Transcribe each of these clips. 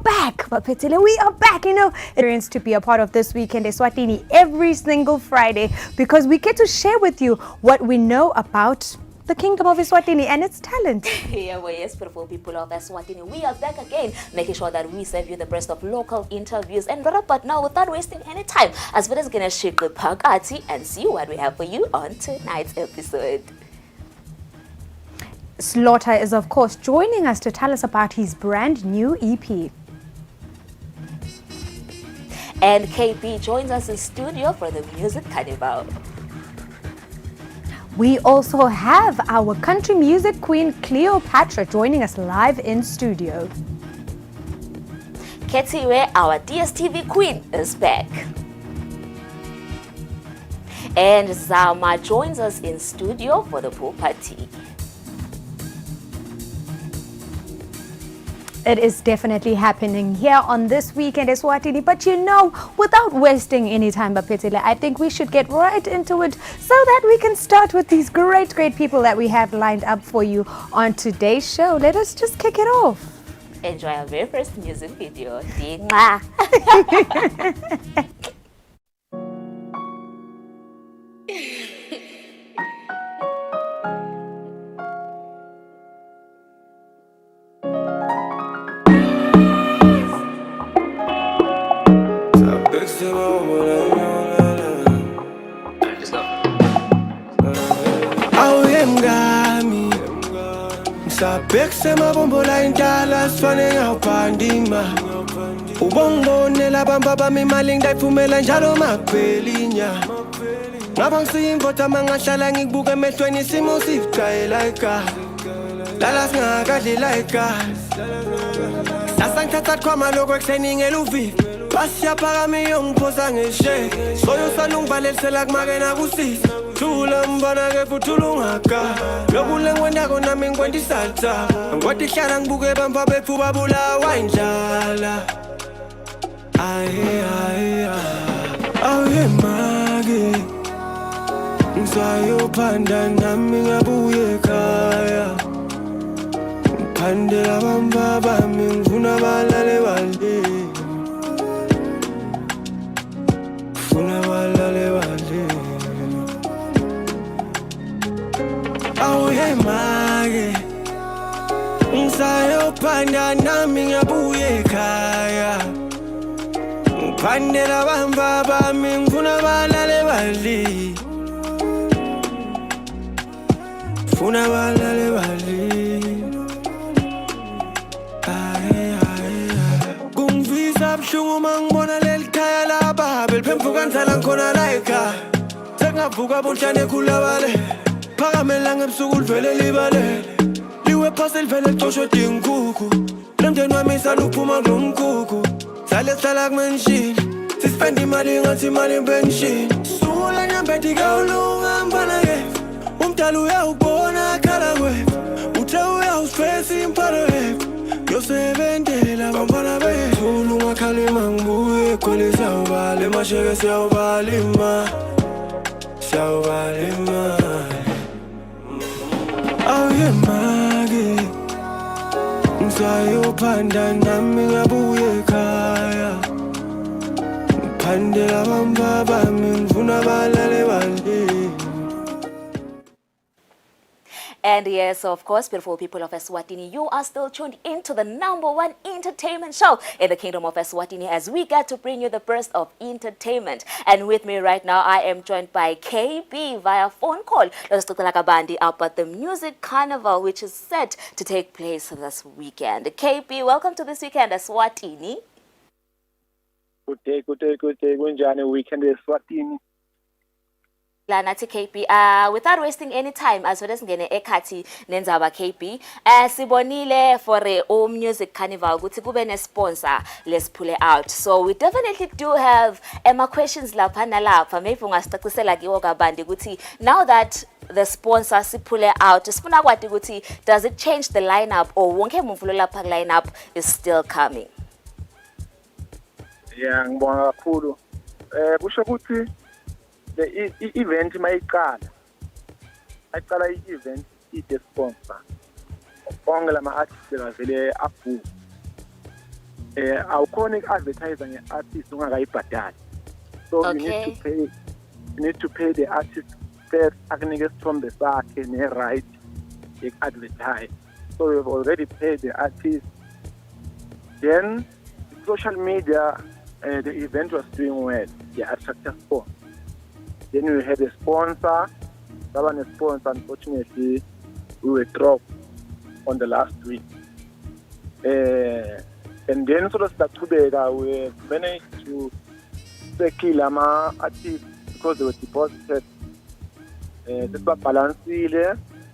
back, Bapetile. We are back. You know, experience to be a part of this weekend Eswatini every single Friday because we get to share with you what we know about the kingdom of Eswatini and its talent. Yeah, well, yes, beautiful people of Eswatini. We are back again, making sure that we serve you the best of local interviews. And but now, without wasting any time, as well as gonna shake the party and see what we have for you on tonight's episode. Slaughter is, of course, joining us to tell us about his brand new EP. And KP joins us in studio for the music carnival. We also have our country music queen Cleopatra joining us live in studio. Ketiwe, our DStv queen, is back. And Zama joins us in studio for the pool party. It is definitely happening here on this weekend Eswatini, but you know, without wasting any time, Bapetile, I think we should get right into it so that we can start with these great people that we have lined up for you on today's show. Let us just kick it off. Enjoy our very first music video. Sabekse mabombola indala sifane ngaphandima ubongibonela bamba bami imali ngidayifumela njalo maphelinya ngaba ngisiyimvota mangahlala ngikubuka emehlweni isimo sicayela eka lala singakadli like sasa ngithatha khwama lokho ekuseni ngeluvivi basiyaphakama iyongiphosa ngeshe soyo salungibalelisela kumakena kusisa thula mbona ke futhula ungaka lokule ngwendako nami ngwenda isalta ngwadi hlala ngibuke bamba bethu babulawa indlala aye mage ngisayophanda nami ngabuye ekhaya ngiphandela bamba bami ngifuna balale balale ngifuna balale balale awe mage ngisayophanda nami ngabuye ekhaya ngiphandela bamba bami ngifuna balale balale ngifuna balale balale kungivisa buhlungu mangibona leli khaya laba beliphemfuka ngihlala ngikhona la ekhaya sengavuka bonhlane khulabale phakamela ngebusuku livele libalele liwe phasi livele licoshwe dinkuku nomndeni wami saluphuma ngomkuku sale sihlala kumenshini sisipenda imali ngathi imali impenshini sula nyambeti kawulunga mbana-ke umdala uyawubona akhala kwethu uthe uyawusifesi impalo yethu yosebentela bambana bethu ungakhalima ngibuye khole siyawubala emasheke siyawubalima aye mage ngisayophanda nami ngabuye ekhaya ngiphandela bamba bami ngifuna balale balale. And yes, of course, beautiful people of Eswatini, you are still tuned into the #1 entertainment show in the kingdom of Eswatini as we get to bring you the best of entertainment. And with me right now, I am joined by KB via phone call. Let's talk about the music carnival, which is set to take place this weekend. KB, welcome to this weekend Eswatini. Good day. Kunjani weekend Eswatini? Nathi KP, without wasting any time, as well as ngene ekhathi nenzaba KP, sibonile for a music carnival ukuthi kube ne sponsor, let's pull it out. So we definitely do have questions lapha nalapha. Maybe ungasicacisela kiwo kabandi ukuthi now that the sponsor siphule out, sifuna kwathi ukuthi does it change the lineup or wonke mvulo lapha lineup is still coming? Yeah, ngibonga kakhulu. Kusho ukuthi the event mayiqala i-event ide sponsor onke lama artists bavele abhu awukhona uku-advertise nge-artist ungakayibhadali. So Okay. you need to pay the artist first akunike isithombe sakhe ne-right yoku-advertise. So we've already paid the artist. Then social media, the event was doing well. They attracted sponsors. Then we had a sponsor. That one a sponsor, unfortunately, we were dropped on the last week. And then sort of we managed to secure our artists because they were deposited. This was balanced.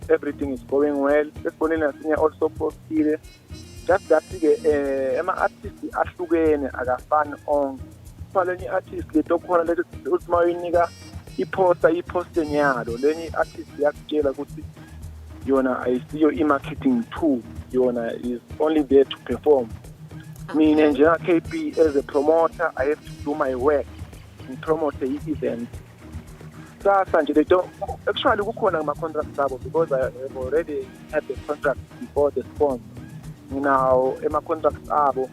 Everything is going well. This one also posted. Just that artists ahlukene akafani on. Faleni artists letokho lethi uthi mayinika iposter nyalo. Leni artist yakutshela ukuthi yona ayisiyo i-marketing tool. Yona is only there to perform. Mina njenga KP as a promoter, I have to do my work and promote the event. Sasa nje they don't actually kukhona ama contracts abo because I have already had the contract before the sponsor. Now ema contracts abo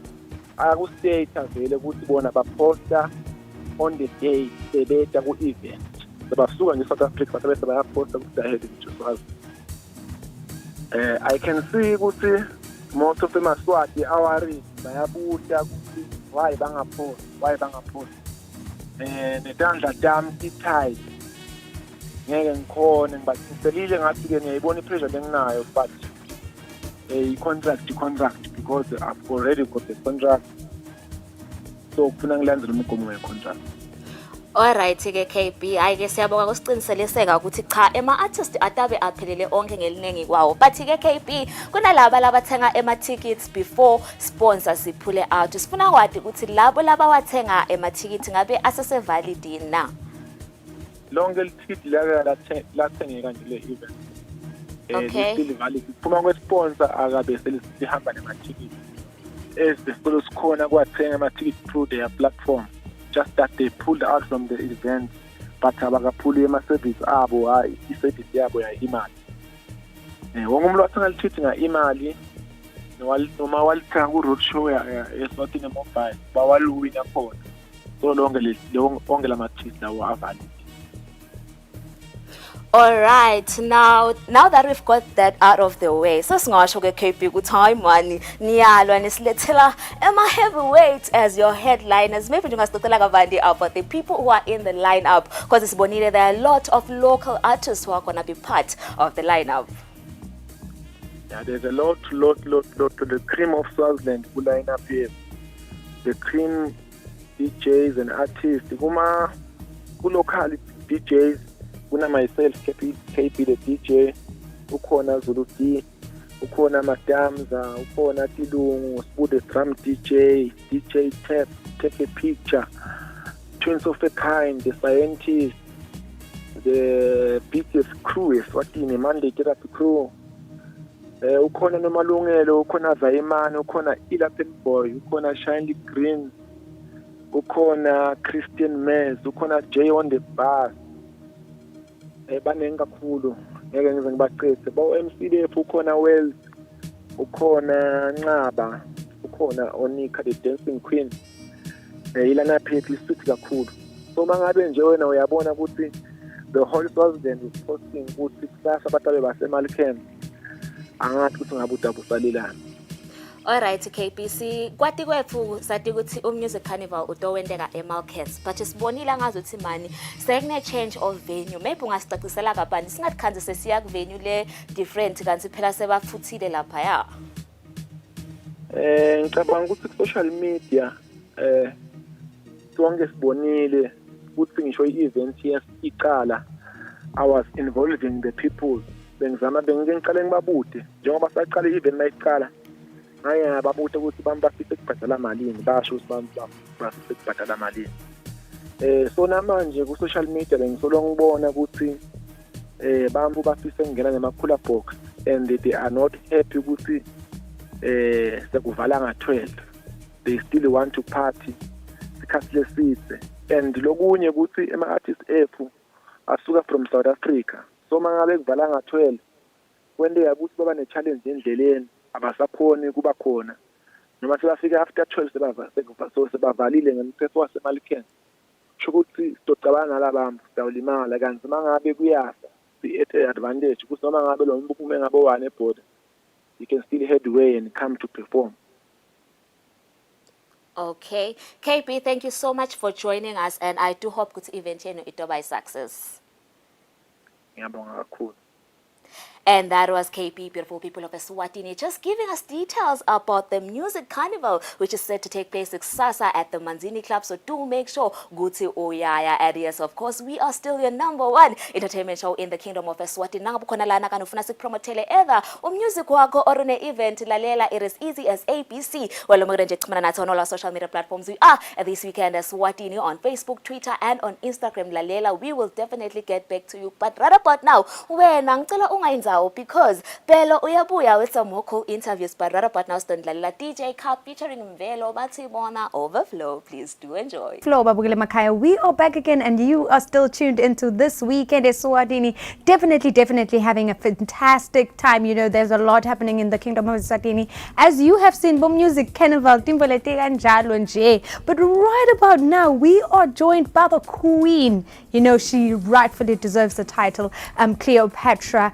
akustate vele ukuthi bona baposta on the day sebeta ku event. Sebasuka nge South Africa sebese bayaposta ku ahead to I can see ukuthi most of them Eswatini awari bayabuta ukuthi why bangapost netandla dam tight ngeke ngikhona ngibacelile ngathi ke ngiyayibona ipressure lenginayo but contract because I've already got the contract, so kufuna ngilandele umgomo we-contract. Alright ke KB, ayike siyabonga kusiciniseliseka ukuthi cha ema-artist atabe aphelele onke ngeliningi kwawo. But ke KB, kunalaba labathenga ema-tickets before sponsors siphule out. Sifuna kwathi ukuthi labo labawathenga ema-tickets ngabe asese-valid na? Lonke lithikithi lathengeka nje le-event. Okay. Still valid. Phuma kwe-sponsor akabe selihamba nema-tickets. As the sponsors khona kwathenga ama-tickets through their platform. Just that they pulled out from the event, but abakaphuli ema-service abo, i-service yabo imali. Wonke umuntu wathenga lithikithi imali noma walithenga ku-roadshow Eswatini mobile bawaluwina khona. So lonke lama-tickets lawo avalid. Alright, now that we've got that out of the way, so singasho ke KP ukuthi hayi mani niyalwa nisilethela ama-heavyweights as your headliners. Maybe ngingasicela kabandi about the people who are in the lineup because sibonile there are a lot of local artists who are going to be part of the lineup. Yeah, there's a lot to the cream of Swaziland who line up here. The cream DJs and artists, local DJs. Kuna myself, KP the DJ, ukhona Zulu D, ukhona Madamza, ukhona Tilungu, Sbu the drum DJ Tap, Take a Picture, Twins of a Kind, the Scientist, the BTS crew, Eswatini, Monday Therapy crew, ukhona Nomalungelo, ukhona Zaimani, ukhona Ilapen Boy, ukhona Shiny Green, ukhona Christian Mez, ukhona Jay on the Bass, baningi kakhulu ngeke ngize ngibaqede ba-MCDF ukhona Wells ukhona Nqaba ukhona Onika the Dancing Queen ilana phephi lisuthi kakhulu. So mangabe nje wena uyabona ukuthi the whole Swaziland is posting ukuthi kusasa abantu baseMalcan angathi ukuthi ngabe udabusalelana. Alright KPC, kwathi kwethu sathi ukuthi umusic carnival utowendeka eMalcats, but sibonile ngazuthi mani sekune change of venue. Maybe ungasicacisela kabani singathi khanze sesiya ku venue le different kanti phela sebafuthile lapha ya. Ngicabanga ukuthi social media sonke sibonile ukuthi ngisho i-event iqala I was involving the people. Bengizama bengiqale ngibabude njengoba saqala i-event mayiqala. Ngaya babuta ukuthi bafise ukubhadala malini basho ukuthi bafise ukubhadala malini. So namanje ku social media bengisolo ngibona ukuthi bambu bafise ngena nemakhula box and they are not happy ukuthi sekuvala nga-12. They still want to party sikhathi lesithe and lokunye ukuthi ama-artist ethu asuka from South Africa. So mangabe kuvala nga-12 kwendeka ukuthi baba ne-challenge endleleni abasakhoni kuba khona noma sebafika after 12 so sebavalile ngemthetho wasemalikeni kusho ukuthi sicabanga labantu sawulimala kanti mangabe kuyasa the advantage ukuthi noma ngabe lo muntu uphume ngabo one eborder you can still head away and come to perform. Okay, KP, thank you so much for joining us, and I do hope that event yenu itoba success. Ngiyabonga kakhulu. And that was KP, beautiful people of Eswatini, just giving us details about the music carnival, which is set to take place Sasa at the Manzini Club. So do make sure Guti Oyaya. And yes, of course, we are still your #1 entertainment show in the kingdom of Eswatini. Nangabukona lana kanufuna sikpromotele either music wako or ne event lalela, it is easy as ABC. Well, on all our social media platforms. We are this weekend Eswatini on Facebook, Twitter, and on Instagram. Lalela, we will definitely get back to you. But right about now, when Nangtela Ungainza because Bello uyabuya with some more cool interviews, but right about now, DJ Cup featuring Mvelo Batibona Overflow. Please do enjoy. Flo Babugile Makaya, we are back again, and you are still tuned into This Weekend Eswatini. Definitely having a fantastic time. You know, there's a lot happening in the kingdom of Eswatini. As you have seen, Boom Music Carnival, Timbolete and Jalo and Jay. But right about now, we are joined by the Queen. You know, she rightfully deserves the title, Cleopatra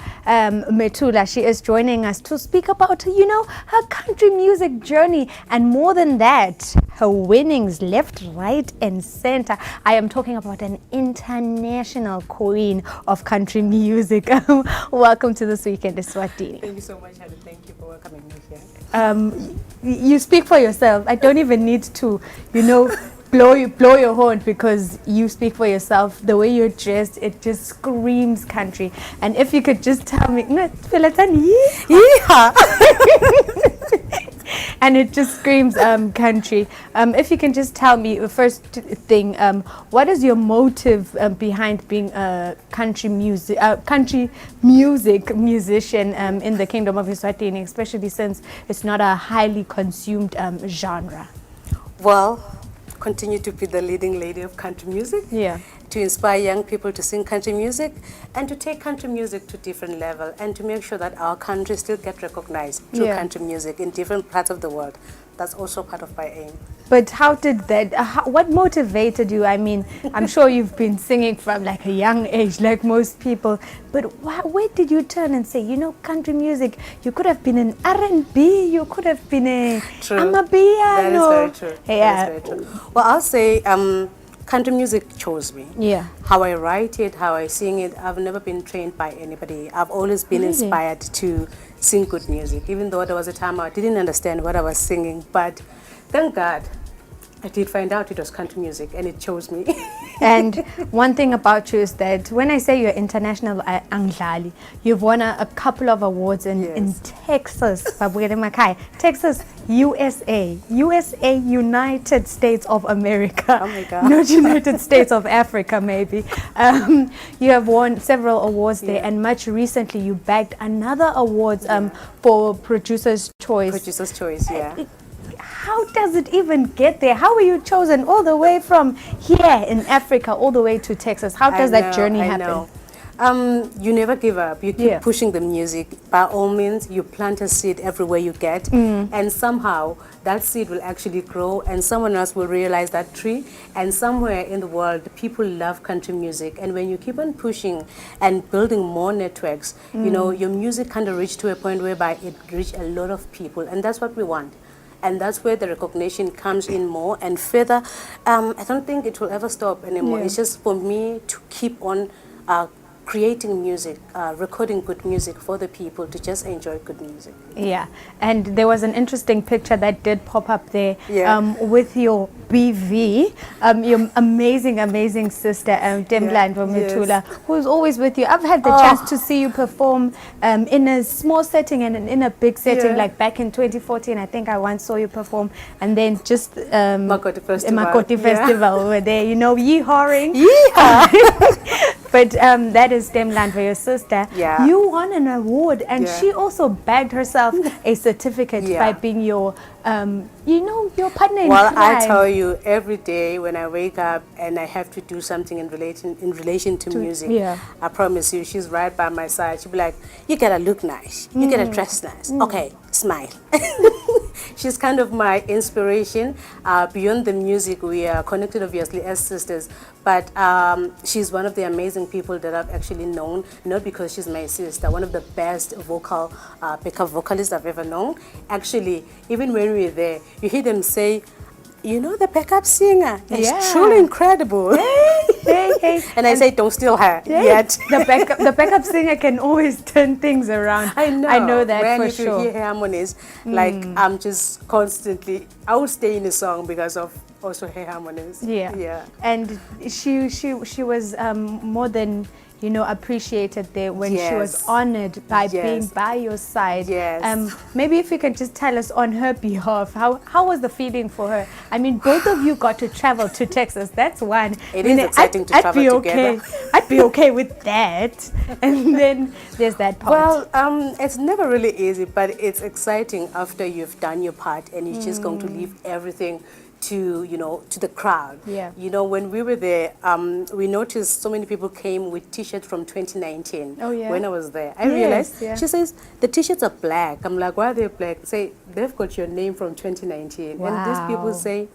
Metula. She is joining us to speak about, you know, her country music journey, and more than that, her winnings left, right, and center. I am talking about an international queen of country music. Welcome to This Weekend Eswatini. Thank you so much, Helen. Thank you for welcoming me here. You speak for yourself. I don't even need to, you know, blow your horn, because you speak for yourself. The way you're dressed, it just screams country. And if you could just tell me, no, and it just screams country. If you can just tell me the first thing, what is your motive behind being a country music musician in the kingdom of Eswatini, especially since it's not a highly consumed genre? Well, continue to be the leading lady of country music. Yeah. To inspire young people to sing country music and to take country music to different level and to make sure that our country still get recognized through country music in different parts of the world. That's also part of my aim. But how did that, what motivated you? I mean, I'm sure you've been singing from like a young age, like most people, but where did you turn and say, you know, country music, you could have been an R&B, you could have been a Amapiano. That is very true. Yeah. That is very true. Well, I'll say country music chose me. Yeah. How I write it, how I sing it, I've never been trained by anybody. I've always been inspired to sing good music, even though there was a time I didn't understand what I was singing. But thank God, I did find out it was country music, and it chose me. And one thing about you is that when I say you're international Anglali, you've won a couple of awards in Texas, Texas, USA, United States of America. Oh my God. Not United States of Africa, maybe. You have won several awards there, and much recently you bagged another awards for Producer's Choice. Producer's Choice, yeah. How does it even get there? How were you chosen all the way from here in Africa all the way to Texas? How does that journey happen? You never give up. You keep pushing the music. By all means, you plant a seed everywhere you get, and somehow that seed will actually grow, and someone else will realize that tree, and somewhere in the world, people love country music. And when you keep on pushing and building more networks, you know, your music kind of reach to a point whereby it reach a lot of people, and that's what we want. And that's where the recognition comes in more and further. I don't think it will ever stop anymore. It's just for me to keep on creating music, recording good music for the people to just enjoy good music. Yeah, and there was an interesting picture that did pop up there with your BV, your amazing sister, Demland Metula, who's always with you. I've had the chance to see you perform in a small setting and in a big setting, like back in 2014. I think I once saw you perform, and then just Makoti Festival. Makoti Festival over there, you know, yeehawing. Yeehaw! But that is Demland for your sister. You won an award, and she also bagged herself a certificate by being your you know, your partner in Well, crime. I tell you, every day when I wake up and I have to do something in relation to music, yeah. I promise you, she's right by my side. She'll be like, "You gotta look nice. You gotta dress nice. Okay, smile." She's kind of my inspiration. Beyond the music, we are connected obviously as sisters, but she's one of the amazing people that I've actually known, not because she's my sister, one of the best vocal backup vocalists I've ever known. Actually, even when we were there, you hear them say, "You know, the backup singer is Yeah. truly incredible." Hey. And I say, "Don't steal her yet." The backup singer can always turn things around. I know that when for if sure. you hear harmonies, like I'm just constantly, I would stay in a song because of also her harmonies. Yeah. And she was more than, you know, appreciated there when she was Yes. honored by Yes. being by your side. Yes. Maybe if you can just tell us on her behalf, how was the feeling for her? I mean, both of you got to travel to Texas. That's one. It I mean, is exciting to I'd travel be together. okay. I'd be okay with that. And then there's that part. Well, it's never really easy, but it's exciting after you've done your part and you're just going to leave everything to, you know, to the crowd. Yeah. You know, when we were there, we noticed so many people came with T-shirts from 2019. Oh, yeah? When I was there, I Yes, realized, yeah. she says, the T-shirts are black. I'm like, why are they black? Say, they've got your name from 2019. And these people Wow. say,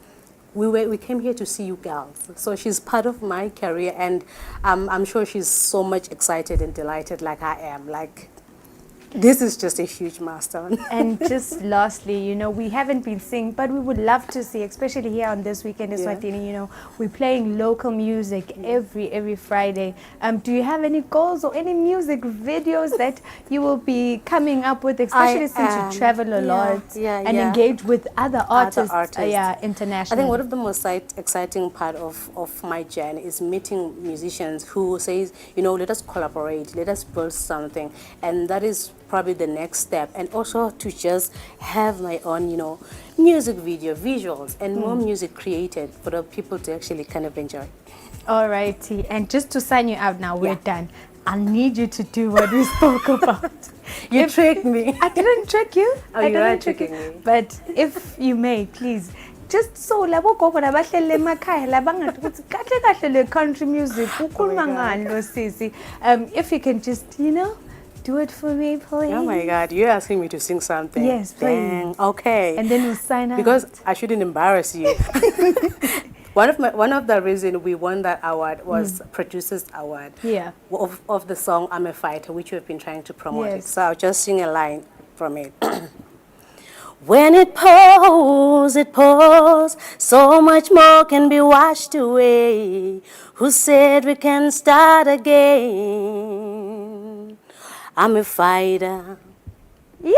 we came here to see you girls. So she's part of my career, and I'm sure she's so much excited and delighted like I am. Like, this is just a huge milestone. And just lastly, you know, we haven't been seeing, but we would love to see, especially here on This Weekend in Eswatini, you know, we're playing local music every Friday. Do you have any goals or any music videos that you will be coming up with, especially since you travel a lot and engage with other artists, internationally? I think one of the most exciting part of my journey is meeting musicians who says, you know, let us collaborate, let us build something. And that is probably the next step. And also to just have my own, you know, music video, visuals, and more music created for the people to actually kind of enjoy. Alrighty, and just to sign you out now, we're done. I need you to do what we spoke about. You tricked me. I didn't trick you. Oh, I you are didn't trick you. tricking me. But if you may, please, just so labo gogo labahlele emakhaya labangathi ukuthi kahle kahle le country music ukhuluma ngani lo sisi. If you can just, you know, do it for me, please. Oh my God, you're asking me to sing something. Yes, please. Dang, okay. And then we'll sign out. Because I shouldn't embarrass you. One of the reasons we won that award was Producers Award. Yeah. Of the song "I'm a Fighter," which we've been trying to promote. Yes. It. So I'll just sing a line from it. When it pours, so much more can be washed away. Who said we can start again? I'm a fighter. Yay!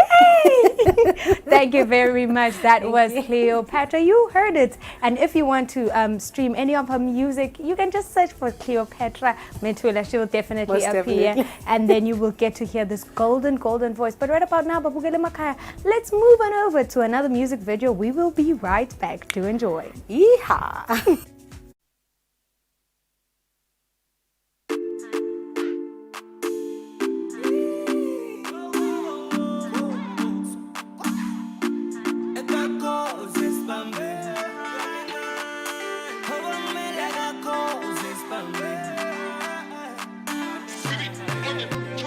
Thank you very much. That was Cleopatra. You heard it. And if you want to stream any of her music, you can just search for Cleopatra Methula. She will definitely Most appear. definitely. And then you will get to hear this golden voice. But right about now, Babugele Makaya, let's move on over to another music video. We will be right back to enjoy. Yeehaw!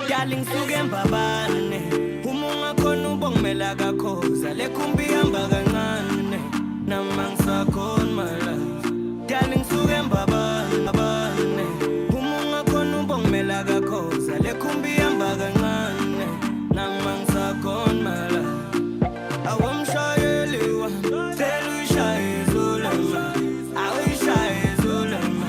Darling suke mbabane umunga khona ubongimela kakhoza lekhumbi hamba kancane nama ngisakhona my love. Darling suke mbabane umunga khona ubongimela kakhoza lekhumbi hamba kancane nama ngisakhona my love. Awumshayeli wami cela uyishaye zulama awuyishaye zulama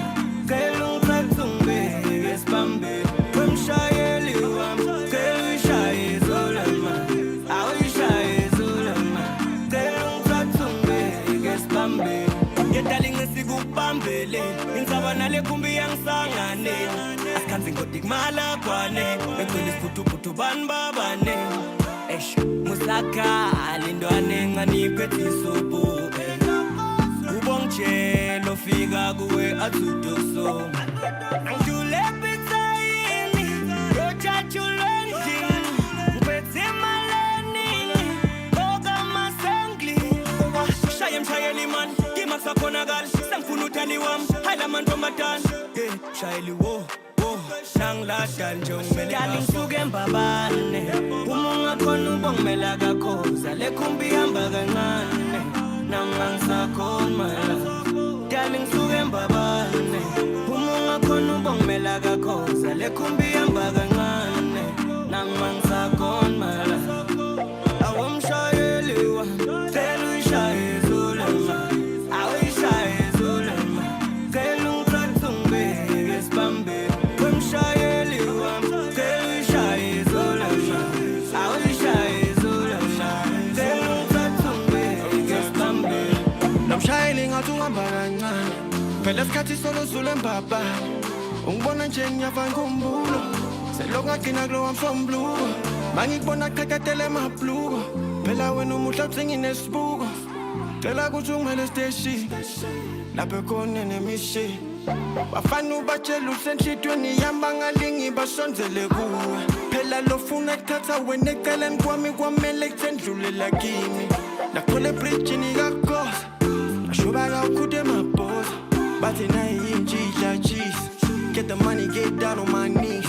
cela ungithathe ungibeke esibambeni wemshayeli wami cela uyishaye zulama awuyishaye zulama cela ungithathe ungibeke esibambeni yedali ngesikubambele insaba nale khumbi yangisanganeni asikhanzi ngodi kumala kwane begcwele isiphuthuphuthu bani babane eish musaka lindwane nganiphethe isuphu ubongitshela ofika kuwe athudoso angijule pitsayini rojajulo endlini ngiphethe emaleni kokamasengli makusakhonakala sengifuna uthaliwam hala mantombazane shayeli wo nangilada nje ungimele ngisuke embabane uma ungakhona ubongimela kakhoza lekhumbi ihamba kancane nangangisakhona darling ngisuke embabane uma ungakhona ubongimela kakhoza lekhumbi ihamba kancane nangangisakhona awumshayeli wami cela uyishaye zulema awuyishaye zulema cela ungithathe ungibeke esibambeni wemshayeli wami cela uyishaye zulema awuyishaye zulema cela ungithathe ungibeke esibambeni nomshayeli ngathi uhamba kancane phela isikhathi solo zule mbaba ungibona nje ngiyafa ngumbulo selokhu ngagcina kulowa msombuluko mangikubona qheketele emabhluko phela wena umuhla uthi nginesibuko cela ukuthi ungimele station lapho ekhona nemishi bafana ubatshela usenhlitweni yamba ngalingi basonzele kuwe phela lofuna ekuthatha wena eceleni kwami kwamele kuthendlulela kimi nakhola ebridgini kagosa ashubaka ukhude emabosa bathi nayi yinjidla cheese get the money get down on my knees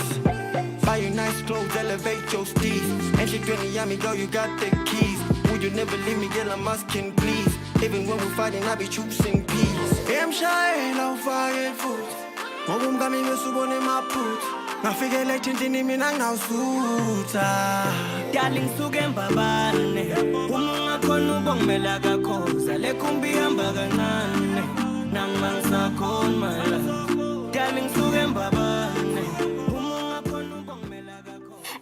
buy you nice clothes, elevate your steez. And she 20 yummy, girl, you got the keys. Would you never leave me, girl, I'm asking, please. Even when we're fighting, I be choosing peace. I'm shy, love fire food. Mobum gami me subone ma put. Na figure like chintini mina now suta. Darling suge mbabane. Umunga konu bong melaga koza. Lekumbi hamba ganane. Nang mangsa kon mala. Darling suge mbabane.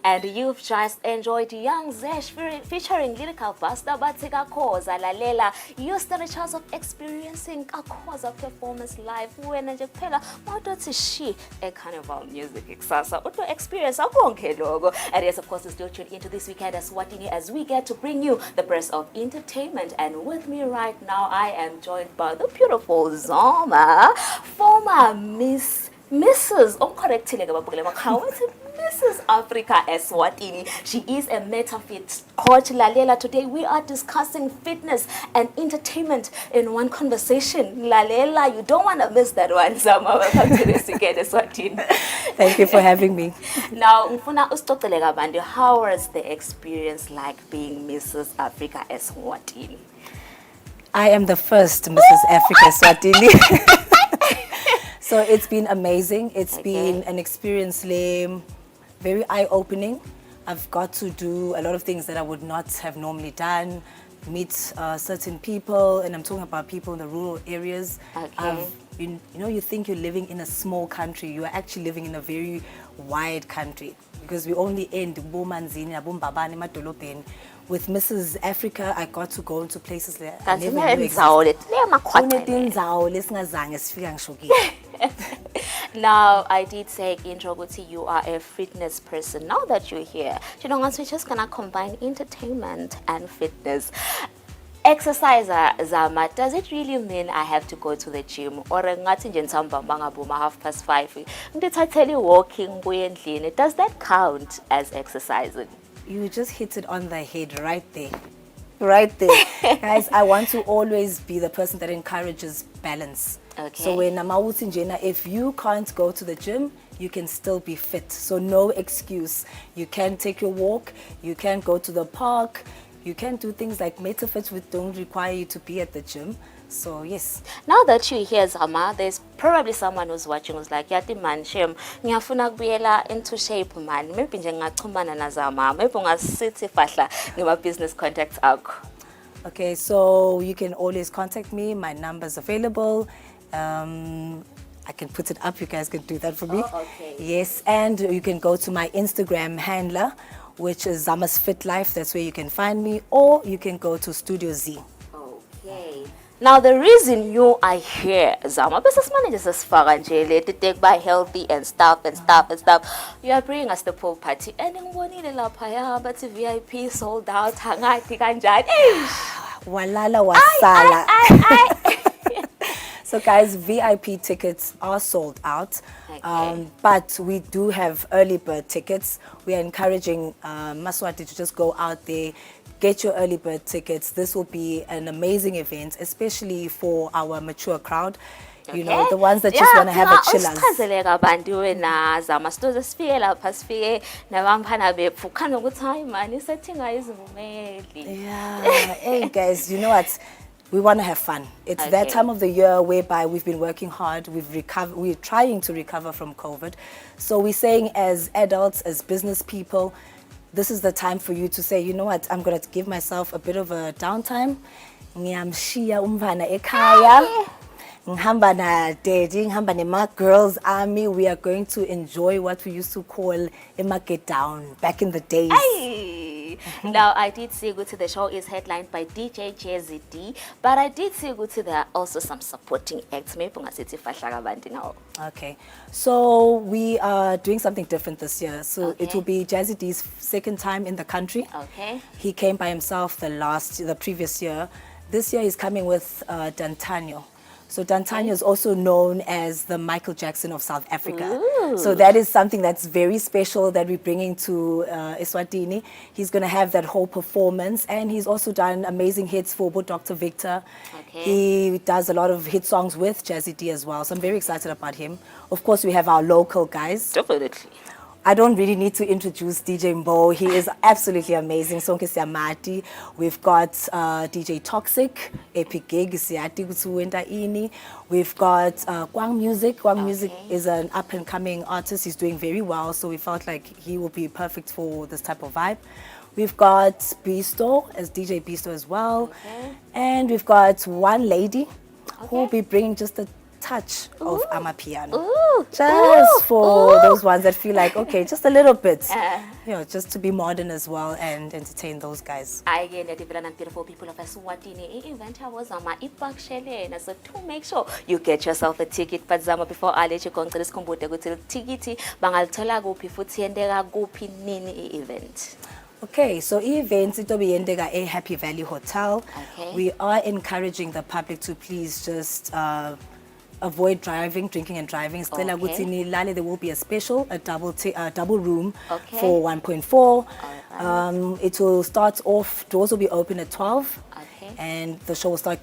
And you've just enjoyed Young Zesh featuring Lyrical Buster Batika Koza Lalela. You stand a chance of experiencing a Koza performance live when a Japela Moto she a carnival music exasa auto experience a bonke logo. And yes, of course, still tuned into this weekend Eswatini as we get to bring you the best of entertainment. And with me right now, I am joined by the beautiful Zama, former Mrs. Mrs. Africa Eswatini. She is a MetaFit coach. Lalela, today we are discussing fitness and entertainment in one conversation. Lalela, you don't want to miss that one. Zama, welcome to this weekend Eswatini. Thank you for having me. Now, how was the experience like being Mrs. Africa Eswatini? I am the first Mrs. Africa Eswatini. So it's been amazing. It's been an experience, very eye-opening. I've got to do a lot of things that I would not have normally done, meet certain people, and I'm talking about people in the rural areas. You know, you think you're living in a small country. You are actually living in a very wide country because we only end with Mrs. Africa. I got to go into places that I never knew. Now, I did say intro you are a fitness person. Now that you're here, we're just gonna combine entertainment and fitness. Exerciser Zama, does it really mean I have to go to the gym or ngathi nje ntambama 5:30? Did I tell you walking buoyantly? Does that count as exercising? You just hit it on the head right there. Right there. Guys, I want to always be the person that encourages balance. Okay. So when if you can't go to the gym, you can still be fit. So no excuse. You can take your walk, you can go to the park, you can do things like MetaFit which don't require you to be at the gym. So yes. Now that you're here, Zama, there's probably someone who's watching who's like, Yati man, Shem, ngiyafuna kubuyela into shape man. Maybe nje ngachumbana na Zama. Maybe ngasithi fahla ngima business contacts akho. Okay, so you can always contact me. My number's available. I can put it up. You guys can do that for me. Oh, okay. Yes, and you can go to my Instagram handler, which is Zama's Fit Life. That's where you can find me. Or you can go to Studio Z. Okay. Now, the reason you are here, Zama, business managers is to take by healthy and stuff. You are bringing us the pool party. And but VIP sold out. Walala wasala. So guys, VIP tickets are sold out. Okay. But we do have early bird tickets. We are encouraging Maswati to just go out there, get your early bird tickets. This will be an amazing event, especially for our mature crowd. You know, the ones that just want to have a chillers. Usichazele kabanti wena zama sitoze sifike lapha sifike nabamphana bethu khona ukuthi hayi mani sethinga izingumeli. Yeah, hey guys, you know what? We want to have fun. It's that time of the year whereby we've been working hard. We're trying to recover from COVID. So we're saying as adults, as business people, this is the time for you to say, you know what? I'm going to give myself a bit of a downtime. Ngiyamshiya umvana ekhaya. Ngihamba na daddy, ngihamba nema girls army. We are going to enjoy what we used to call a market down back in the days. Now, I did see good to the show is headlined by DJ Jazzy D, but I did see good to there are also some supporting acts. Okay, so we are doing something different this year. So it will be Jazzy D's second time in the country. Okay. He came by himself the previous year. This year he's coming with D'Antonio. So D'Antonio is also known as the Michael Jackson of South Africa. Ooh. So that is something that's very special that we're bringing to Eswatini. He's going to have that whole performance, and he's also done amazing hits for Dr. Victor. Okay. He does a lot of hit songs with Jazzy D as well, so I'm very excited about him. Of course, we have our local guys. Definitely. I don't really need to introduce DJ Mbo. He is absolutely amazing. Sonke Siamati. We've got DJ Toxic, Epic Gig, Siati Kutuwenda Ini. We've got Kwang Music. Kwang Music is an up-and-coming artist. He's doing very well, so we felt like he will be perfect for this type of vibe. We've got Bisto as DJ Bisto as well. And we've got one lady who will be bringing just a touch of Amapiano. Just for those ones that feel like, okay, just a little bit. You know, just to be modern as well and entertain those guys. Again, the beautiful people of Eswatini, event was so to make sure you get yourself a ticket. But Zama, before I let you go to this computer, go to the ticket, Bangal go futhi endega gupi nini event. Okay, so events it will be endega a Happy Valley Hotel. We are encouraging the public to please just avoid drinking and driving. Stella Gutsini Lale, there will be a special, a double room for 1.4. It will start off, doors will be open at 12. And the show will start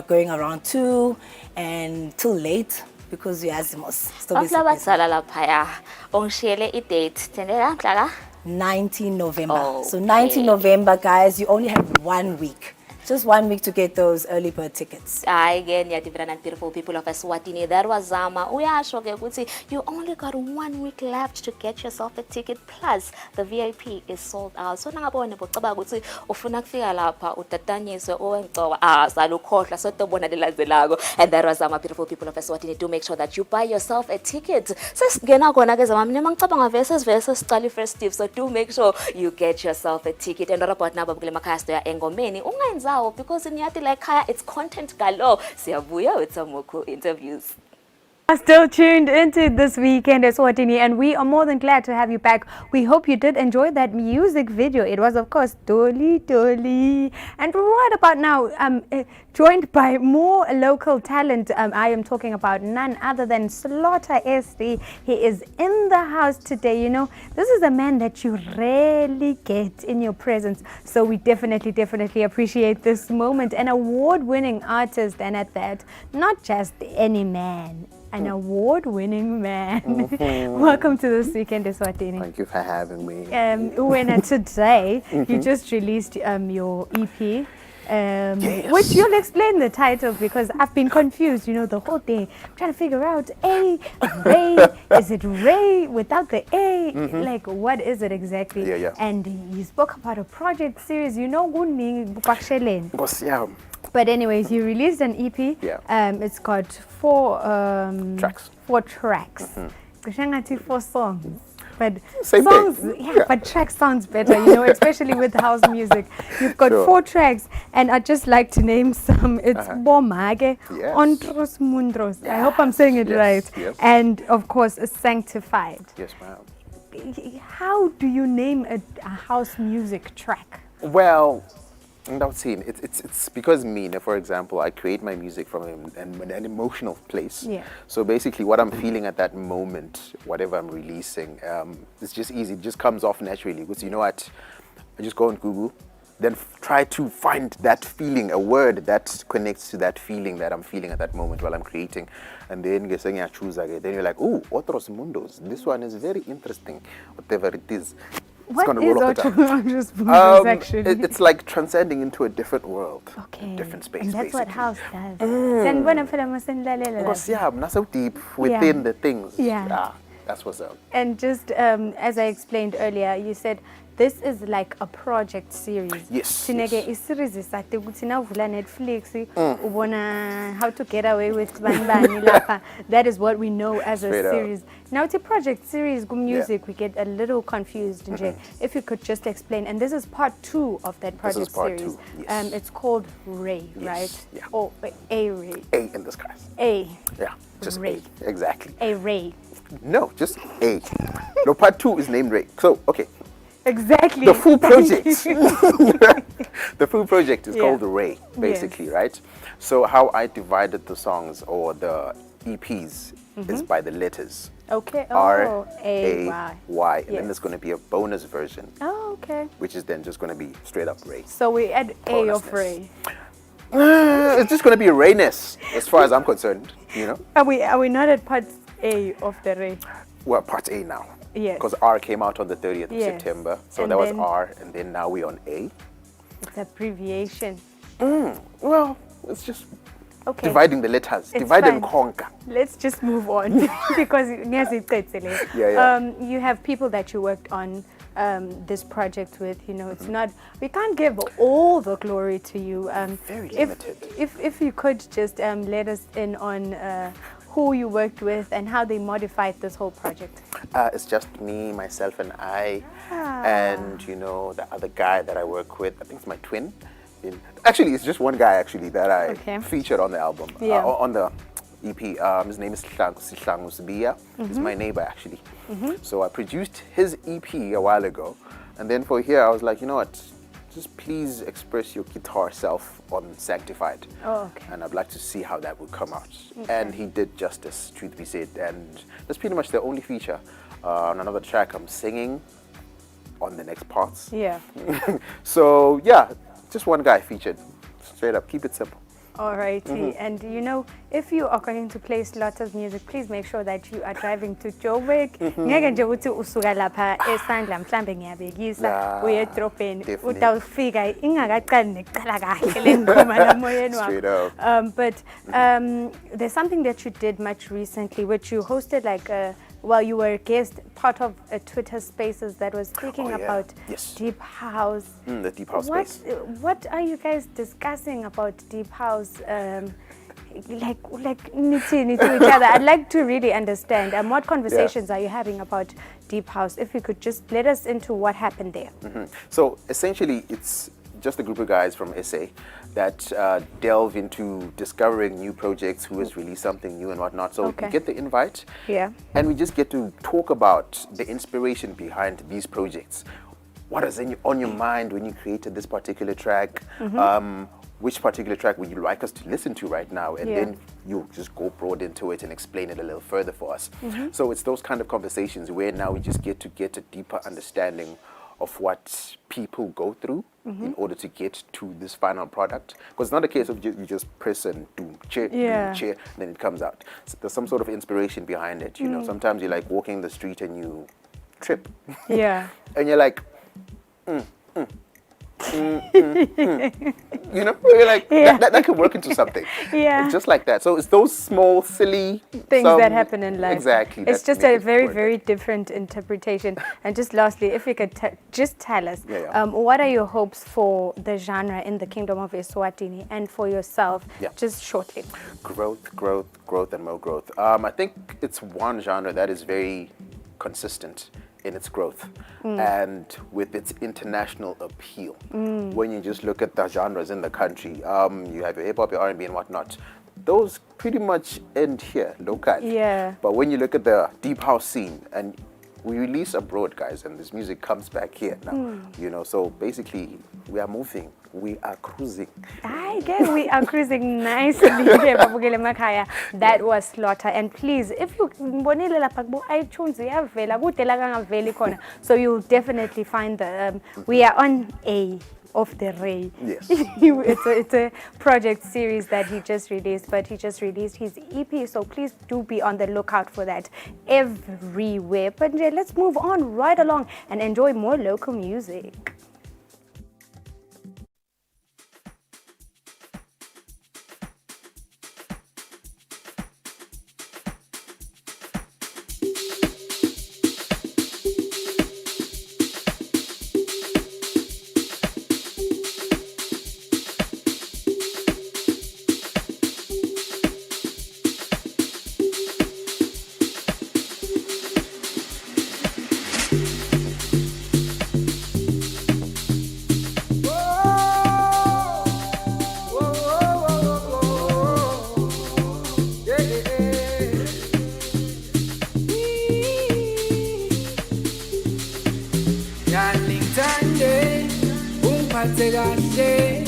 going around 2 and till late because we have still 19 November. So 19 November, guys, you only have 1 week. Just 1 week to get those early bird tickets. Again, beautiful people of Eswatini. That was Zama. You only got 1 week left to get yourself a ticket. Plus, the VIP is sold out. So now and that was Zama, beautiful people of Eswatini. Do make sure that you buy yourself a ticket. So do make sure you get yourself a ticket. And about now, because in Yati like Kaya, it's content galore. Siabuya with some more cool interviews. Still tuned into This Weekend Eswatini, and we are more than glad to have you back. We hope you did enjoy that music video. It was, of course, Dolly Dolly. And right about now, joined by more local talent. I am talking about none other than Slaughter SD. He is in the house today. You know, this is a man that you rarely get in your presence. So we definitely appreciate this moment. An award-winning artist, and at that, not just any man. An award-winning man. Welcome to This Weekend Eswatini. Thank you for having me. When today you just released your EP, which you'll explain the title because I've been confused. You know, the whole day I'm trying to figure out Ray. Is it Ray without the A? Like, what is it exactly? Yeah. And you spoke about a project series. You know, Yeah. But anyways, you released an EP. Yeah. It's got 4 tracks. 4 tracks. 4 songs. But Same songs, thing. yeah, but track sounds better, you know, especially with house music. You've got 4 tracks, and I'd just like to name some. It's Bomage, Yes. Ontros Mundros. I hope I'm saying it right. Yes. And of course, Sanctified. Yes, ma'am. How do you name a house music track? Well, it's because me, for example, I create my music from an emotional place. Yeah. So basically what I'm feeling at that moment, whatever I'm releasing, it's just easy. It just comes off naturally. Because you know what? I just go on Google, then try to find that feeling, a word that connects to that feeling that I'm feeling at that moment while I'm creating. And then then you're like, oh, otros mundos. This one is very interesting, whatever it is. What gonna is roll off the tongue. otros mundos, actually? It's like transcending into a different world, Okay. a different space. And that's what basically. house does. Sanibona phela masenilalela Because la. yeah, I'm not so deep within the things. Yeah. That's what's up. And just as I explained earlier, you said this is like a project series. Yes, Sineke yes. i-series isade ukuthi nawuvula Netflix ubona How to Get Away with Bani lapha. That is what we know as Straight a up. series. Now to project series music we get a little confused. Nje. If you could just explain, and this is part 2 of that This is project part series. 2, yes. It's called Ray, Yes, right? yeah. Or A Ray. A in the skies. A. Yeah, just Ray. A. Exactly. A Ray. No, just A. No, part 2 is named Ray. So, okay. Exactly. The full project. The full project is Yeah. called the Ray, basically, right? So how I divided the songs or the EPs is by the letters. Okay. R Oh, A A Y. Y, and then Yes. there's going to be a bonus version, Oh, okay. which is then just going to be straight up Ray. So we add A of Bonusness. Ray. It's just going to be Rayness, as far as I'm concerned. You know, Are we not at part A of the Ray? we're part A now. Yes. Because R came out on the 30th of Yes. September, so And that was then- R, and then now we're on A. It's abbreviation. Well, it's just Okay. dividing the letters, It's divide and fine. conquer. Let's just move on because Yeah. you have people that you worked on this project with. You know, it's not. We can't give all the glory to you. Very if, limited. If you could just let us in on who you worked with and how they modified this whole project. It's just me, myself, and I, and you know the other guy that I work with. I think it's my twin. Actually, it's just one guy actually that I Okay. featured on the album, Yeah. on the EP. His name is Sihlangu Sibiya. He's my neighbor actually. So I produced his EP a while ago, and then for here I was like, you know what? Just please express your guitar self on Sanctified. Oh, okay. And I'd like to see how that would come out. And he did justice, truth be said. And that's pretty much the only feature. On another track, I'm singing on the next parts. Yeah. So, yeah, just one guy featured. Straight up, keep it simple. Alrighty, and you know, if you are going to play Slaughter's music, please make sure that you are driving to Joburg. Ngeke nje uthi usuka lapha eSandla mhlambe ngiyabekisa Nah, uye edrobheni definitely. utawufika ingakaqali nekuqala kahle le ngoma lamoyeni Straight wakho. up. But there's something that you did much recently, which you hosted like you were a guest part of a Twitter Spaces that was speaking Oh, yeah. about Yes. Deep House. The deep house What space. what are you guys discussing about Deep House? Like nitty to each other. I'd like to really understand. What conversations are you having about Deep House? If you could just let us into what happened there. So essentially, it's just a group of guys from SA that delve into discovering new projects, who has released something new and whatnot. So Okay. we get the invite, Yeah. and we just get to talk about the inspiration behind these projects. What is on your mind when you created this particular track? Which particular track would you like us to listen to right now? And Yeah. then you just go broad into it and explain it a little further for us. So it's those kind of conversations where now we just get to get a deeper understanding of what people go through in order to get to this final product. Because it's not a case of you just press and do chair, Yeah. and then it comes out. So there's some sort of inspiration behind it. You know, sometimes you're like walking the street and you trip. Yeah. And you're like, you know, you're like, Yeah. that could work into something. Yeah. It's just like that. So it's those small, silly Things that happen in life. Exactly. It's that just make a it very, worth very it. different interpretation. And just lastly, if you could just tell us, Yeah. what are your hopes for the genre in the Kingdom of Eswatini and for yourself, Yeah. just shortly? Growth, and more growth. I think it's one genre that is very consistent in its growth and with its international appeal. When you just look at the genres in the country, you have your hip hop, your R&B, and whatnot. Those pretty much end here locally. Yeah. But when you look at the deep house scene, and we release abroad, guys, and this music comes back here now. You know, so basically we are moving. We are cruising. Again, we are cruising nicely. Babukele Makhaya. That was Slaughter. And please, if you mbonile lapha ku iTunes iyavela kude la kangaveli khona. So you'll definitely find the we are on A of the Ray. Yes. It's a project series that he just released, but he just released his EP, so please do be on the lookout for that everywhere. But let's move on right along and enjoy more local music. kahle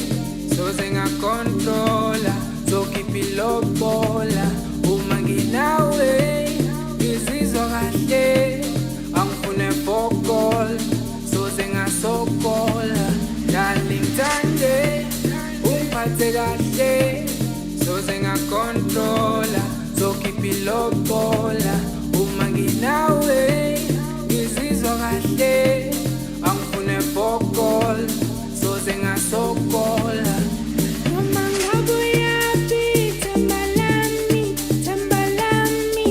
soze ngakontrola zokipilobola uma nginawe ngizizwa kahle angifune fokol soze ngasokola darling thande ungiphathe kahle soze ngakontrola zokipilobola uma nginawe ngizizwa kahle angifune fokol soze ngasokola noma ngabuyaphi tambalami tambalami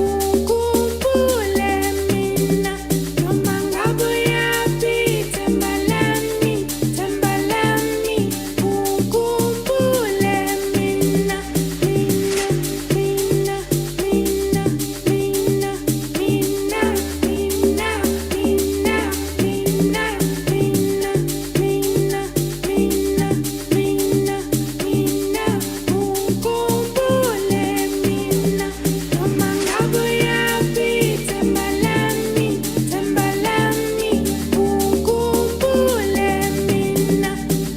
ukhumbule mina noma ngabuyaphi tambalami tambalami ukhumbule mina mina mina mina mina mina mina mina mina mina mina mina mina mina ukhumbule mina noma ngabuyaphi tambalami tambalami ukhumbule mina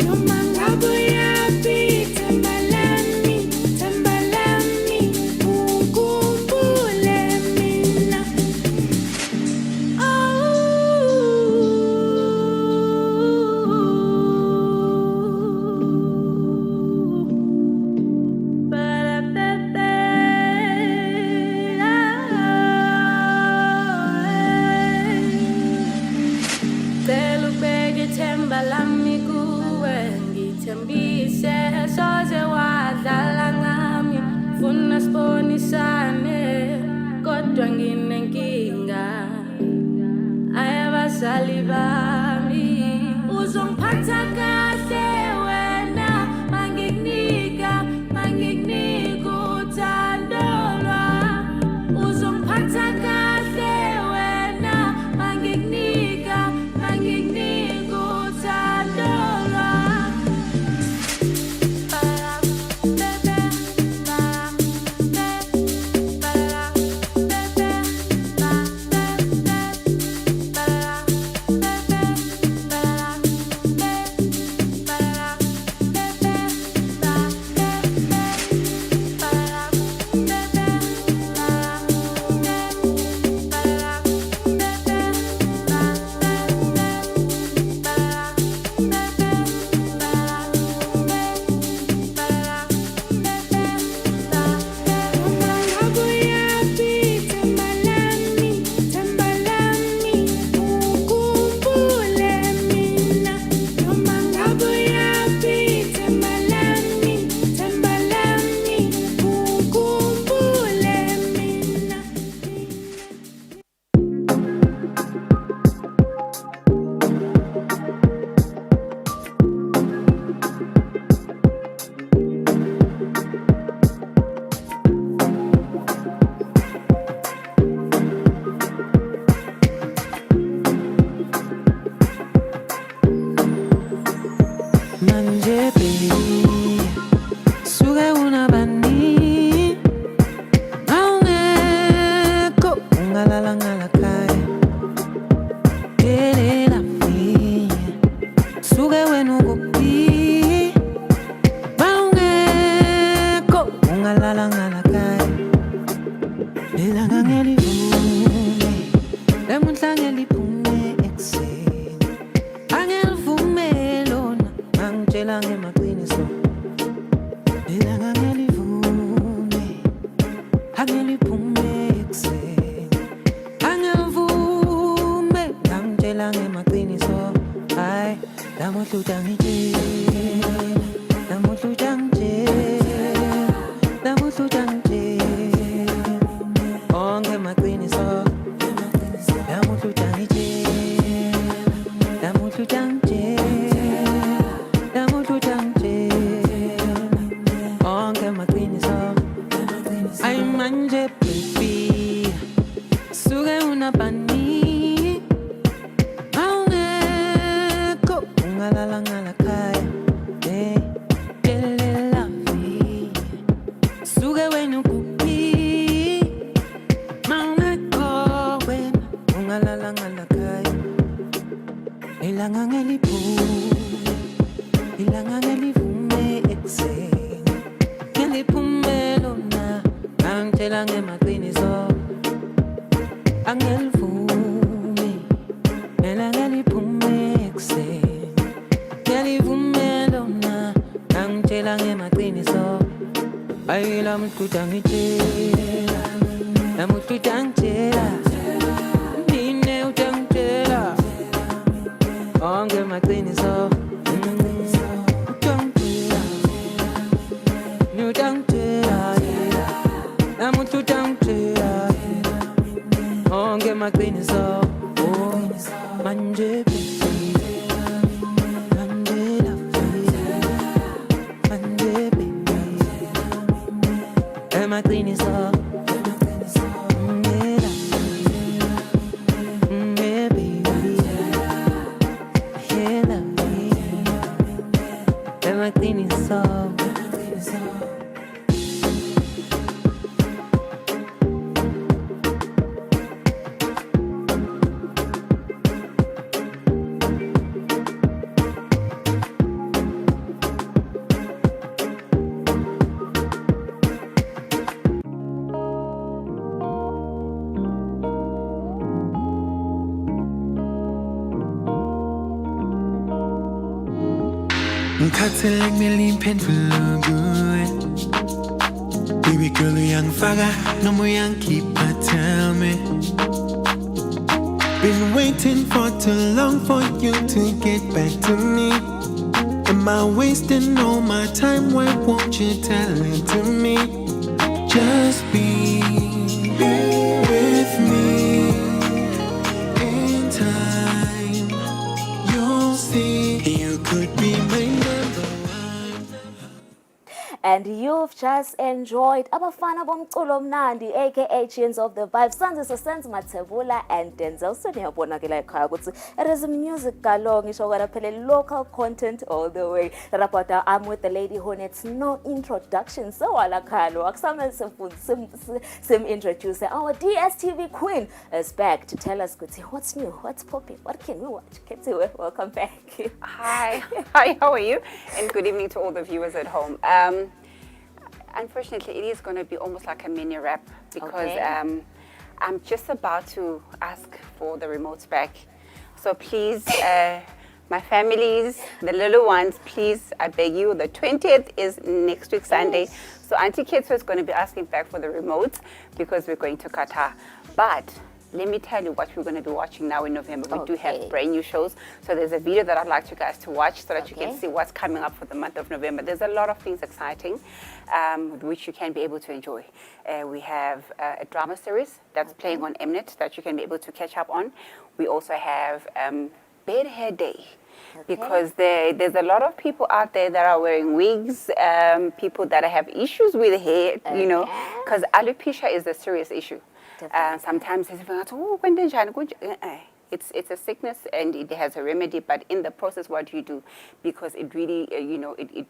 noma ngabuyaphi tambalami tambalami ukhumbule mina Cela ubeke ithemba lami kuwe ngithembise soze wadlala ngami funa sibonisane kodwa nginenkinga ayabazali bami uzongiphatha kahle wena mangikunika uthando lwami uzongiphatha kahle wena mangikunika uthando lwami noma ngabuyaphi tambalami tambalami ukhumbule mina noma ngabuyaphi tambalami tambalami ukhumbule mina manje baby suke unabani awungekho ungalala ngalakhaya delela mina suke wena ukuphi awungekho ungalala ngalakhaya lelanga ngelivume lemuhla ngeliphume ekuseni angelivume lona angitshela ngemaqiniso ilanga ngelivume angiliphume ekuseni angivume ngangitshela ngemaqiniso hayi lamuhla utangitshela lamuhla utangitshela lamuhla utangitshela onke maqiniso lamuhla utangitshela lamuhla utangitshela lamuhla utangitshela onke maqiniso ay manje baby suke unabani awungekho ungalala ngalakhaya delela suke wena ukuphi mawungekho wena ungalala ngalakhaya ilanga ngeliphume ilanga ngelivume ekuseni ngeliphume lona angitshela ngemaqiniso angelivume ilanga liphume ekuseni ngelivume lona angitshela ngemaqiniso ayi lamuhla utangitshela lamuhla utangitshela nine utangitshela onke maqiniso utangitshela utangitshela lamuhla utangitshela onke maqiniso manje baby manje love manje baby emaqiniso ngikhathele kumele imphendvulo kuwe baby girl uyangifaka noma uyangikhipha tell me been waiting for too long for you to get back to me am I wasting all my time why won't you tell it to me just be with me in time you'll see you could be my number one. And you've just enjoyed abafana bomculo mnandi aka Chains of the Vibe Sanziso Sense Mathebula and Denzel Soniyabonakala ekhaya ukuthi it is music galore ngisho kwala phela local content all the way. Rapota, I'm with the lady who needs no introduction so wala khalo akusame sim introduce our DStv queen is back to tell us ukuthi what's new, what's popping, what can we watch. Kethiwe, welcome back. Hi, how are you? And good evening to all the viewers at home. Unfortunately, it is going to be almost like a mini wrap because Okay. I'm just about to ask for the remotes back. So please, my families, the little ones, please, I beg you, the 20th is next week Sunday. So Auntie Ketsu is going to be asking back for the remotes because we're going to Qatar. But let me tell you what we're going to be watching now in November. We do have Okay. brand new shows. So there's a video that I'd like you guys to watch so that you Okay. can see what's coming up for the month of November. There's a lot of things exciting which you can be able to enjoy. We have a drama series that's playing on Mnet that you can be able to catch up on. We also have Bed Hair Day. Because there's a lot of people out there that are wearing wigs, people that have issues with hair, you know, because alopecia is a serious issue. Sometimes it's it's a sickness and it has a remedy, but in the process, what do you do? Because it really, it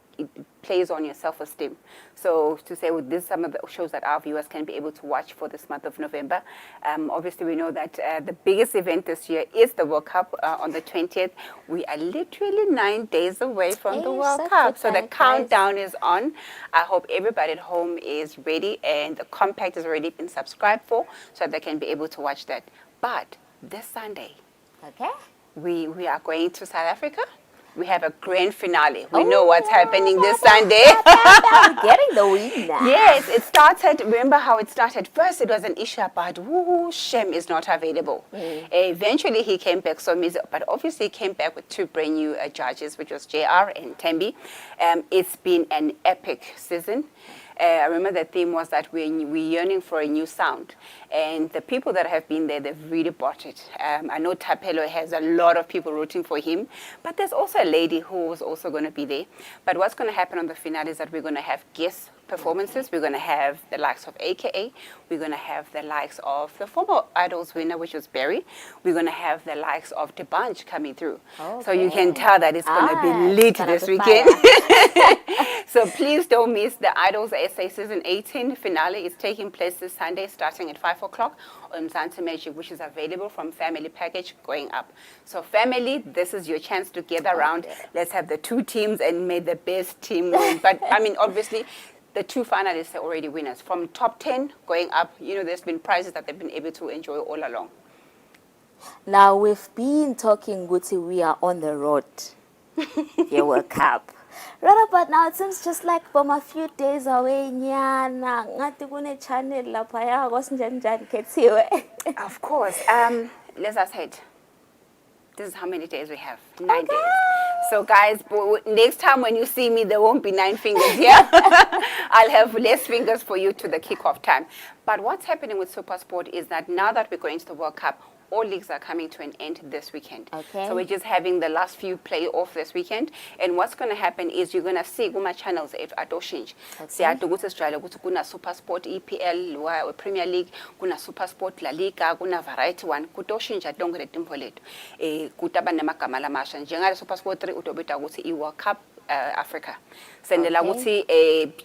plays on your self-esteem. So to say with this, some of the shows that our viewers can be able to watch for this month of November. Obviously, we know that the biggest event this year is the World Cup on the 20th. We are literally 9 days away from the World Cup. So the countdown is on. I hope everybody at home is ready and the compact has already been subscribed for so they can be able to watch that. But this Sunday, Okay. we are going to South Africa. we have a grand finale. We know what's happening this Sunday. Getting the win now. Yes, it started. Remember how it started? First, it was an issue about Shem is not available. Eventually, he came back. So, but obviously, he came back with two brand new judges, which was JR and Tembi. It's been an epic season. I remember the theme was that we're yearning for a new sound. And the people that have been there, they've really bought it. I know Tapelo has a lot of people rooting for him, but there's also a lady who is also going to be there. But what's going to happen on the finale is that we're going to have guest performances. We're going to have the likes of AKA. We're going to have the likes of the former Idols winner, which was Barry. We're going to have the likes of the bunch coming through. So you can tell that it's going to be lit this weekend. So please don't miss the Idols SA Season 18 finale. It's taking place this Sunday starting at 5 o'clock on Zante Magic, which is available from Family Package going up. So family, this is your chance to gather around. Let's have the two teams and may the best team win. But I mean, obviously, the two finalists are already winners. From top 10 going up, you know, there's been prizes that they've been able to enjoy all along. Now, we've been talking, Guti, we are on the road. Here World Cup. Right about now, it seems just like from a few days away. Of course. Let's just head. This is how many days we have. 9 days. So guys, next time when you see me, there won't be 9 fingers here. I'll have less fingers for you to the kickoff time. But what's happening with SuperSport is that now that we're going to the World Cup, all leagues are coming to an end this weekend. So we're just having the last few play off this weekend. And what's going to happen is you're going to see Guma channels at Adoshinj. Siyatu ukuthi Australia ukuthi kuna SuperSport EPL, wa Premier League, kuna SuperSport La Liga, kuna Variety 1. Kutoshinja donke letimvo lethu. Kutaba nemagama lamasha. Njengale SuperSport 3 utobita ukuthi i-World Cup Africa. Sendela ukuthi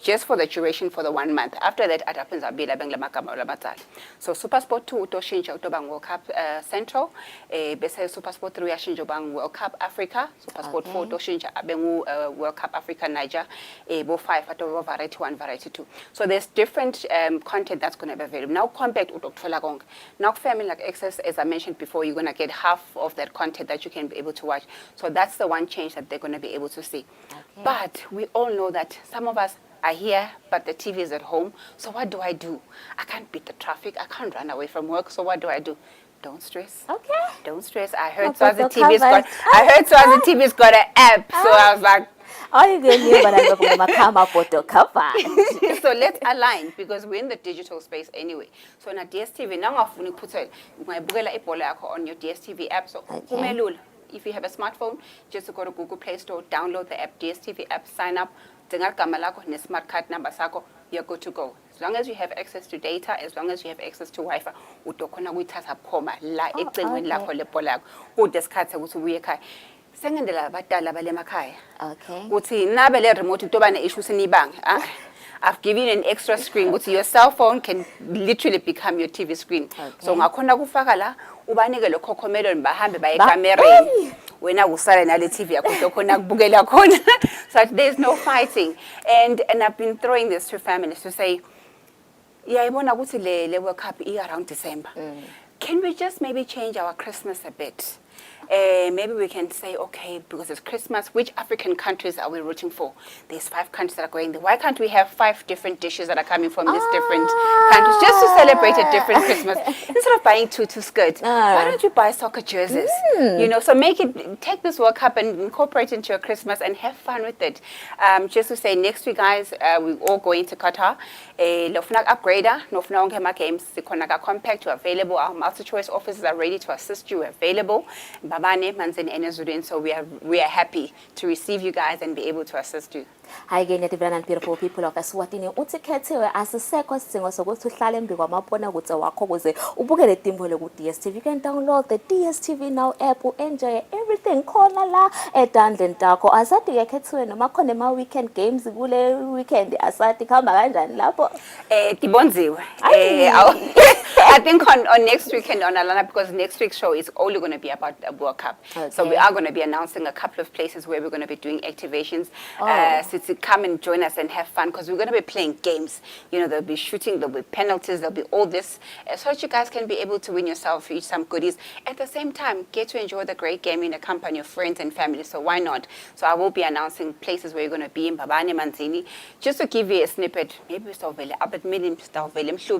just for the duration for the 1 month. After that, it happens abila bengla magama lamatala. So SuperSport 2 utoshinja utobang World Cup Central. Bese SuperSport 3 yashinja ubang World Cup Africa. SuperSport 4 utoshinja abengu World Cup Africa Niger. Bo 5 atobo Variety 1, Variety 2. So there's different content that's going to be available. Now compact utokuthola konke. Now Family Like Access, as I mentioned before, you're going to get half of that content that you can be able to watch. So that's the one change that they're going to be able to see. But we all know that some of us are here, but the TV is at home. So what do? I can't beat the traffic. I can't run away from work. So what do? Don't stress. Don't stress. I heard Swazi TV's got an app. So I was like, so let's align because we're in the digital space anyway. So na DStv now ngafuni puthe ngayibukela ibhola yakho on your DStv app. So kumelula. If you have a smartphone, just go to Google Play Store, download the app, DStv app, sign up. Smart card number sako, you're good to go. As long as you have access to data, as long as you have access to Wi-Fi, utokona kuithatha phoma la ecingweni lakho lebhola yakho. Udeskhatha ukuthi ubuye ekhaya. Sengendela abadala bale emakhaya. Uthi nabe le remote utoba ne issue senibanga. I've given you an extra screen. But your cell phone can literally become your TV screen. So ngakhona kufaka la ubanike lo khokhomelelo bahambe baye ekamereni. Wena usala na le TV yakho khona kubukela khona. So there's no fighting. And I've been throwing this to families to say, yeah, ibona ukuthi le World Cup around December. Can we just maybe change our Christmas a bit? Maybe we can say, okay, because it's Christmas, which African countries are we rooting for? There's 5 countries that are going there. Why can't we have 5 different dishes that are coming from these different countries just to celebrate a different Christmas? Instead of buying tutu skirts, why don't you buy soccer jerseys? You know, so take this World Cup and incorporate it into your Christmas and have fun with it. Just to say, next week, guys, we're all going to Qatar. Lofnak upgrader, Nofna Ongema Games, the Konaga Compact, you're available. Our multi-choice officers are ready to assist you, available. Babane, Manzini, and Ezudin, so we are happy to receive you guys and be able to assist you. Hi again, and beautiful people of Eswatini. Utikete as a second single so go to Salim Bigama with a wakoze. Ubugele Timbole with DStv. You can download the DStv Now app. Enjoy everything. Corner la Dandan Dako. Asati Ketsu and Makonema weekend games. Gule weekend. Asati Kamaganda and Lapo. Tibonzi. I think on next weekend on Alana, because next week's show is only going to be about the World Cup. So we are going to be announcing a couple of places where we're going to be doing activations. to come and join us and have fun because we're going to be playing games. You know, there'll be shooting, there'll be penalties, there'll be all this, so that you guys can be able to win yourself some goodies. At the same time, get to enjoy the great game in the company of friends and family. So why not? So I will be announcing places where you're going to be in Babane, Manzini, just to give you a snippet. Maybe we start up at Milim,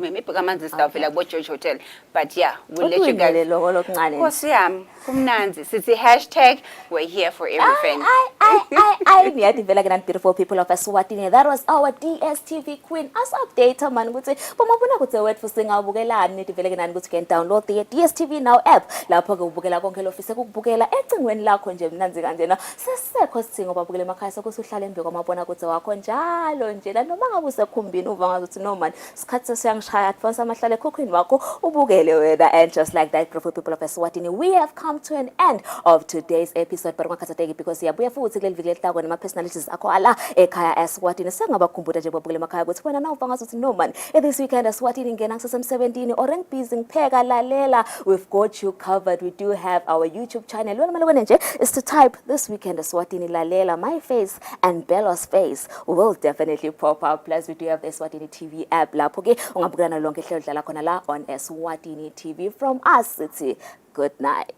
maybe Gamanzi stuff like what Church Hotel. But yeah, we'll let you guys. Of course, yeah. It's the hashtag. We're here for everything. I beautiful people of Eswatini. That was our DStv queen. As update man ukuthi bomabona ukuthi wethu singabukelani nidivelekani ukuthi can download the DStv Now app. Lapho ke ubukela konke lofisa ukubukela ecingweni lakho nje mnanzi kanjena. Sisekho sithingo babukele emakhaya sokusuhlala embe kwamabona ukuthi wakho njalo nje la noma ngabe usekhumbini uva ngathi no man isikhathi sesiyangishaya advance amahlale ekhokhwini wakho ubukele wena. And just like that, beautiful people of Eswatini, we have come to an end of today's episode. But ngakhathateki because siyabuya futhi kuleli viki letako nema personalities akho ala ekhaya Eswatini. Sengabakhumbuta nje babukele emakhaya ukuthi wena na uva ngathi no man this weekend Eswatini ngena ngisesemsebentini or ngibhizi ngipheka lalela, we've got you covered. We do have our YouTube channel. Wena manje wena nje is to type this weekend Eswatini lalela, my face and Bella's face will definitely pop up. Plus we do have the Eswatini TV app lapho ke ungabukana lonke ihlelo dlala khona la on Eswatini TV. From us it's good night.